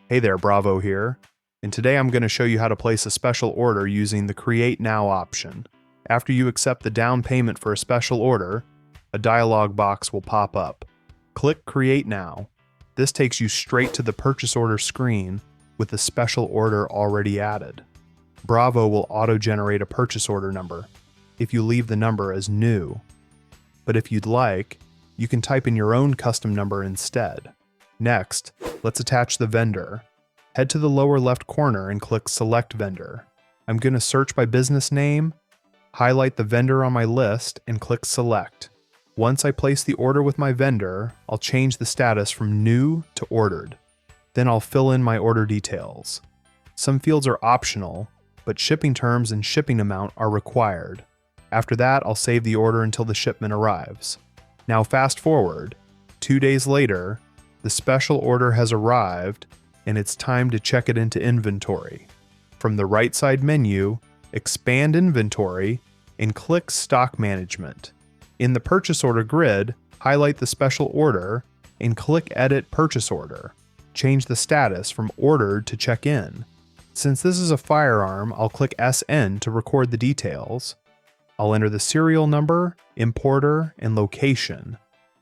Hey there, Bravo here, and today I'm going to show you how to place a special order using the Create Now option. After you accept the down payment for a special order, a dialog box will pop up. Click Create Now. This takes you straight to the purchase order screen with the special order already added. Bravo will auto-generate a purchase order number if you leave the number as new. But if you'd like, you can type in your own custom number instead. Next, let's attach the vendor. Head to the lower left corner and click Select Vendor. I'm going to search by business name, highlight the vendor on my list, and click Select. Once I place the order with my vendor, I'll change the status from new to ordered. Then I'll fill in my order details. Some fields are optional, but shipping terms and shipping amount are required. After that, I'll save the order until the shipment arrives. Now fast forward. 2 days later, the special order has arrived, and it's time to check it into inventory. From the right side menu, expand Inventory and click Stock Management. In the purchase order grid, highlight the special order and click Edit Purchase Order. Change the status from ordered to check in. Since this is a firearm, I'll click SN to record the details. I'll enter the serial number, importer, and location.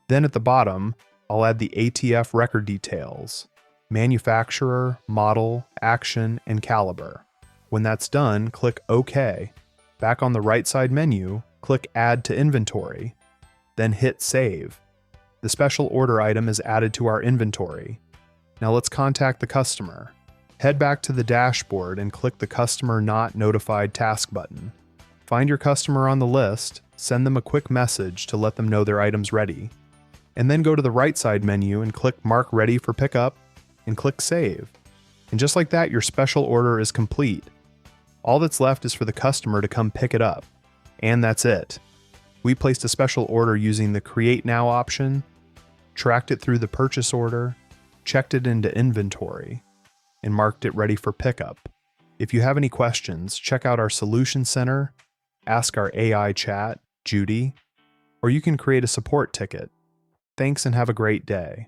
Then at the bottom, I'll add the ATF record details: manufacturer, model, action, and caliber. When that's done, click OK. Back on the right side menu, click Add to Inventory, then hit Save. The special order item is added to our inventory. Now let's contact the customer. Head back to the dashboard and click the Customer Not Notified task button. Find your customer on the list, send them a quick message to let them know their item's ready, and then go to the right side menu and click Mark Ready for Pickup and click Save. And just like that, your special order is complete. All that's left is for the customer to come pick it up. And that's it. We placed a special order using the Create Now option, tracked it through the purchase order, checked it into inventory, and marked it ready for pickup. If you have any questions, check out our Solution Center, ask our AI chat, Judy, or you can create a support ticket. Thanks and have a great day.